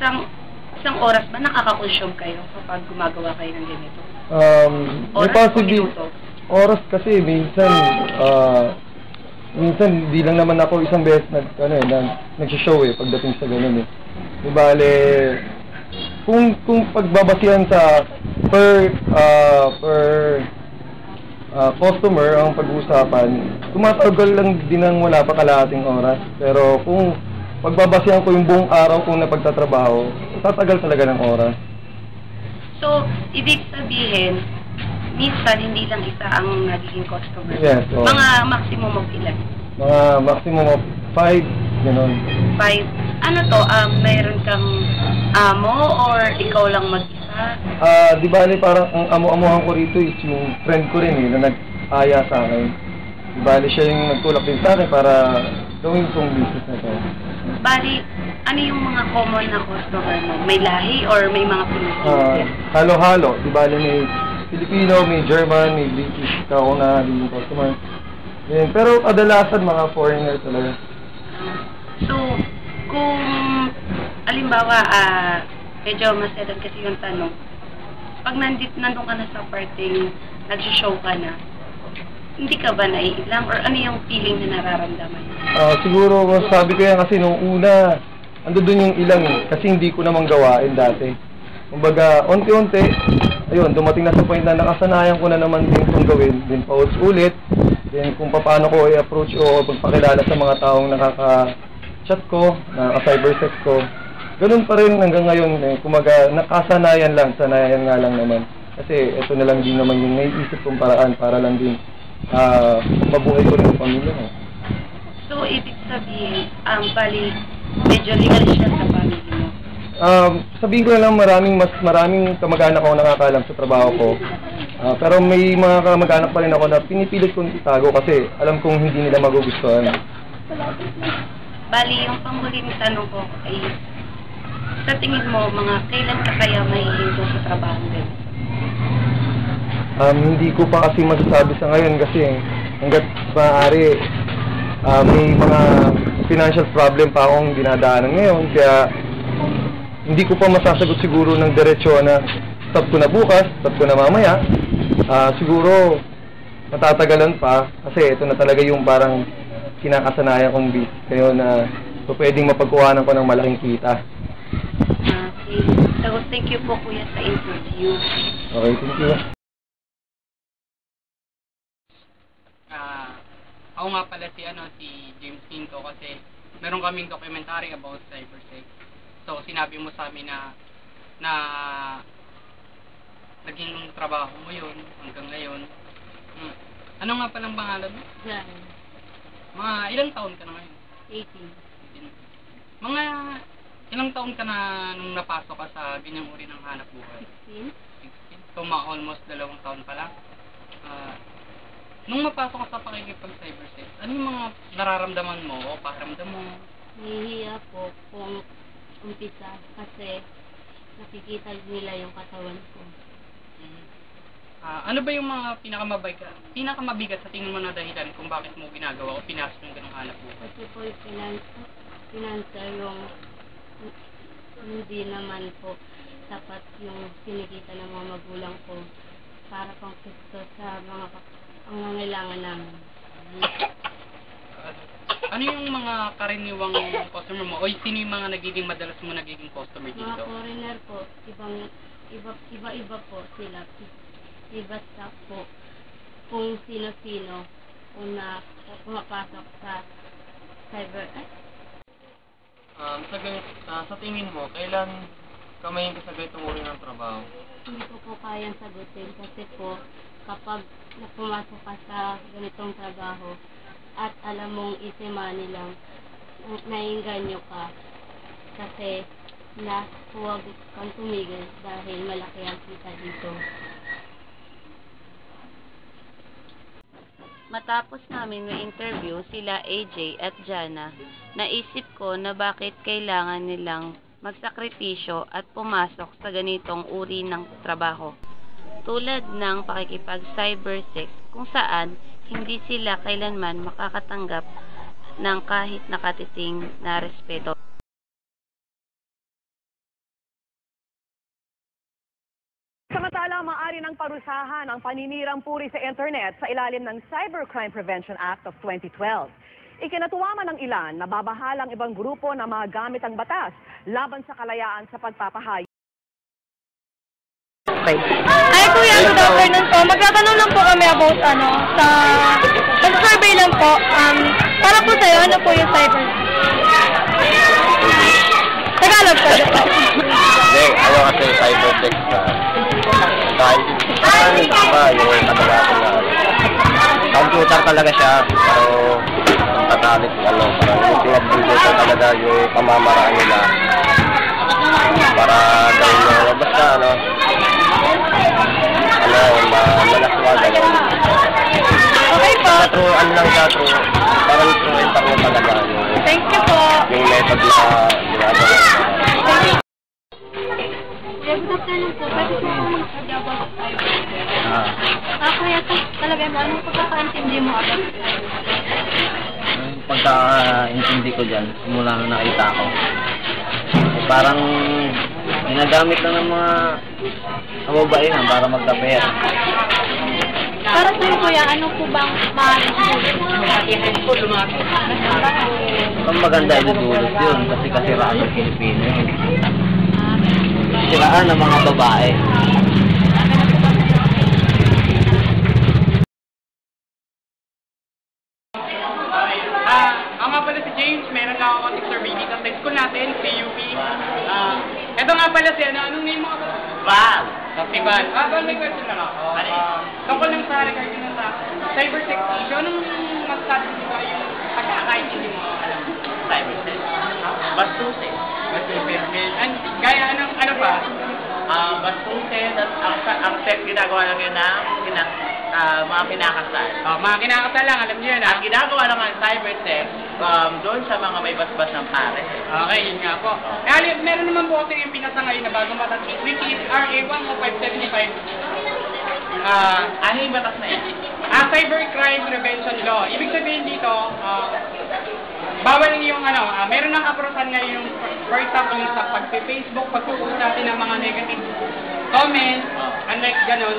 isang oras ba nakaka-consume kayo kapag gumagawa kayo ng ganito? May Oras o possibly, minuto? oras kasi minsan hindi lang naman ako isang beses nagsishow pagdating sa ganun Di bale, kung pagbabasihan sa per customer ang pag-uusapan, tumatagal lang din ng wala pa kalahating oras. Pero kung pagbabasihan ko yung buong araw kung napagtatrabaho, tatagal talaga ng oras. So, ibig sabihin, minsan hindi lang isa ang nagiging customer. Yes. So, Mga maximum of ilan? mga maximum of 5, gano'n. 5. Ano to? Mayroon kang amo or ikaw lang mag-isa? Di bale parang ang amo-amuhan ko rito is yung friend ko rin na nag-aya sa akin. Di bale siya yung nagtulak din sa akin para gawin itong business na to. Bali, ano yung mga common na customer mo? May lahi or may mga Pilipino? Halo-halo. Di bale may Filipino, may German, may British ako na yung customer. Yan. Pero kadalasan mga foreigner talaga. So, kung alimbawa, medyo maselan kasi yung tanong, pag nandun ka na sa parting nag-show ka na, hindi ka ba naiilang or ano yung feeling na nararamdaman? Siguro, sabi ko yan kasi nung una, ando dun yung ilang kasi hindi ko namang gawain dati. Kumbaga, unti-unti, ayun, dumating na sa point na nakasanayan ko na naman din itong gawin, din paulit-ulit, din kung paano ko i-approach o pagpakilala sa mga taong nakaka-chat ko, nakaka-cybersex ko. Ganun pa rin hanggang ngayon, kumaga, nakasanayan lang, sanayan nga lang naman. Kasi ito na lang din naman yung naiisip kong paraan para lang din mabuhay ko rin sa pamilya ko. So, ibig sabihin, bali, medyo legal siya sa pamilya mo? Sabihin ko na lang maraming kamag-anak ako nakakalam sa trabaho ko. Pero may mga kamag-anak pa rin ako na pinipilit kong itago kasi alam kong hindi nila magugustuhan. Bali, yung panghuling tanong ko ay, sa tingin mo, kailan ka kaya mahihinto sa trabaho din? Hindi ko pa kasi masasabi sa ngayon kasi hanggat maaari may mga financial problem pa akong dinadaanan ngayon kaya hindi ko pa masasagot siguro ng diretsyo na stop ko na bukas, stop ko na mamaya. Siguro matatagalan pa kasi ito na talaga yung parang kinakasanayan kong business kayo na so pwedeng mapagkuhanan ko ng malaking kita. Okay. So, thank you po kuya sa interview. Okay, thank you. Ako nga pala si James Pinto kasi meron kaming documentary about cybersex. So, sinabi mo sa amin na naging trabaho mo yun hanggang ngayon. Ano nga palang pangalan mo? Jan. Mga ilang taon ka na ngayon? 18. Mga ilang taon ka na nung napasok ka sa ganyang uri ng hanap buhay? 16. 16? So, almost 2 taon pa lang. Nung mapasok ka sa pakikipag-cybersex, ano yung mga nararamdaman mo o pakiramdam mo? Nahihiya po kung umpisa kasi nakikita nila yung katawan ko. Ano ba yung mga pinakamabigat sa tingin mo na dahilan kung bakit mo ginagawa o pinasok yung ganung hanap buhay? Kasi po yung pinansa yung hindi naman po sapat yung kinikita ng mga magulang ko para pang gusto sa mga pangangailangan namin. Ano yung mga karaniwang customer mo? O sino yung mga madalas mo nagiging customer dito? Mga foreigner po, iba-iba po sila. Iba-iba po kung sino-sino una pumapasok sa cyber. Sa tingin mo, kailan kamayin ka sa ganitong uri ng trabaho? Hindi ko po kayang sagutin kasi po kapag pumasok ka sa ganitong trabaho at alam mong money lang, naiinganyo ka kasi huwag kang tumigil dahil malaki ang kita dito. Matapos namin ma-interview sila AJ at Jana, naisip ko na bakit kailangan nilang magsakripisyo at pumasok sa ganitong uri ng trabaho. Tulad ng pakikipag-cybersex kung saan hindi sila kailanman makakatanggap ng kahit nakatiting na respeto. parusahan ang paninirang puri sa internet sa ilalim ng Cybercrime Prevention Act of 2012. Ikinatuwa man ng ilan na babahalang ibang grupo na magamit ang batas laban sa kalayaan sa pagpapahayag. Ay, Kuya, good afternoon po. Magtatanong lang po kami about, survey lang po. Para po sa'yo, ano po yung cyber? Tagalog po. Hindi, kasi cyber sex kahit yung kadalasan na computer talaga siya, pero ang tatalit, parang yung pinag-computer talaga yung pamamaraan nila para gawin nyo, basta, malaswagan. Okay po. Parang truent ako talaga. Thank you po. Yung method na ginagawa. Good afternoon po. Pwede po ako mag-study about cyber. Kuya, talaga mo, anong pagkakaintindi mo about cyber? Yung pagkakaintindi ko dyan, simula na nakita ko, parang ginagamit lang ng mga kababaihan para magka-pera. Para po Kuya, ano po bang Ang maganda idudulot yun kasi kasiraan ng Pilipino yun. Siraan ng mga babae. Ako nga pala si James, meron lang ako konting survey dito sa school natin, PUP. Ito nga pala si anong name mo? Val. Si Val. Val, may question lang ako. Tungkol lang sa regarding ng cyber sex issue, anong masasabi mo yung pagkakaintindi mo? Cyber sex. Bastusin. Gaya ano pa? Bastusin at ang sex ginagawa lang yun ng mga kinakasal. Mga kinakasal lang, alam niyo yun. Ang ginagawa lang ng cyber sex doon sa mga may basbas ng pare. Okay, yun nga po. Meron naman po kasi yung pinasa ngayon na bagong batas, which is RA 10575. Ano yung batas na yan? Cybercrime Prevention Law. Ibig sabihin dito, bawal yung meron ng kaparusahan ngayon yung, for example, sa pag-Facebook, pag-post natin ng mga negative comments, unlike ganun,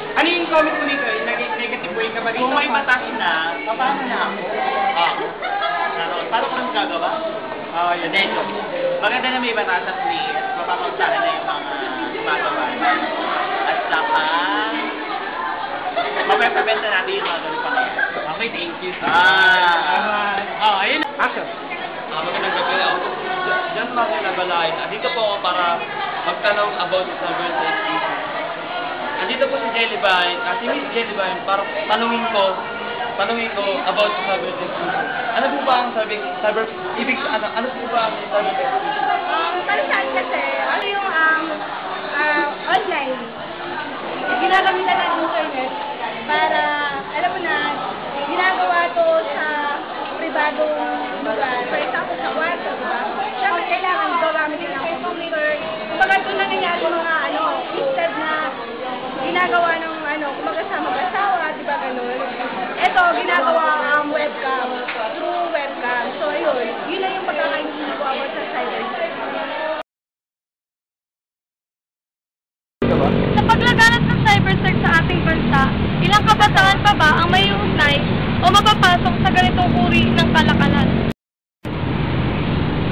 ano yung comment mo dito? Negative way ka ba dito? Kung may batas na, paano na ako? Paano ko nang gagawa? Yun. Maganda na may batas at least, mapapagsahan na yung mga gumagawa. At saka, mapapabenta natin yung mga ganun pa kayo. Okay, thank you. Ayun. Action. Magandang gabi ako. Diyan mga kinabalain. Dito po ako para magtanong about sa cyber sex issue. Nandito po si Jellybine, si Miss Jellybine, para tanungin ko about sa cyber sex issue. Ano po ba ang cyber ano po ba ang cyber sex issue? Para saan kasi, ano yung online, ginagamit na ng internet para, alam mo na, ginagawa to sa pribadong lugar. For example, sa kwarto, diba? Siyempre, kailangan gagamit ng computer. Kumbaga ito na nangyari mga instead na ginagawa ng kumbaga sa mag-asawa, diba ganun? Ito, ginagawa ang webcam, through webcam. So, ayun, yun lang yung pagkakaintindi ko about sa cybersex. Sa paglaganap ng cybersex sa ating bansa, ilang kabataan pa ba ang may ugnay o mapapasok sa ganitong uri ng kalakalan?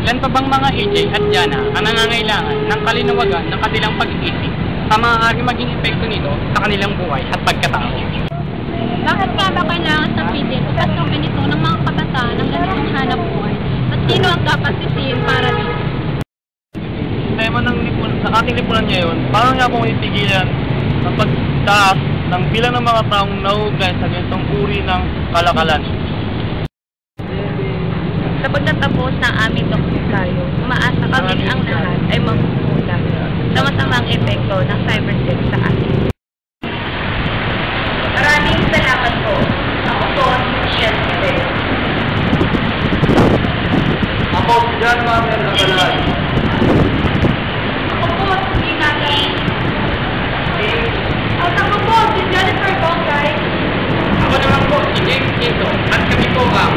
Ilan pa bang mga AJ at Diana ang nangangailangan ng kalinawagan ng kanilang pag-iisip sa maaaring maging epekto nito sa kanilang buhay at pagkatao? Bakit nga ba kailangan sa PDL o patuloy nito ng mga kabataan ng ganitong hanap buhay? At sino ang dapat sisihin para dito? Tema sa ating lipunan ngayon, paano nga po ipigilan ang pagtaas ng bilang ng mga taong nahuhugay sa ganitong uri ng kalakalan? Sa pagtatapos ng aming dokumentaryo, umaasa kami ang lahat ay magkukulang sa masamang epekto ng cybersex sa atin. Maraming salamat po. Ako po si Michelle Pérez. Ako, si John Manuel Nagalan. Ako po si Gina Lee. At ako po si Jennifer Bongay. Ako naman po si James Quinto at kami po ang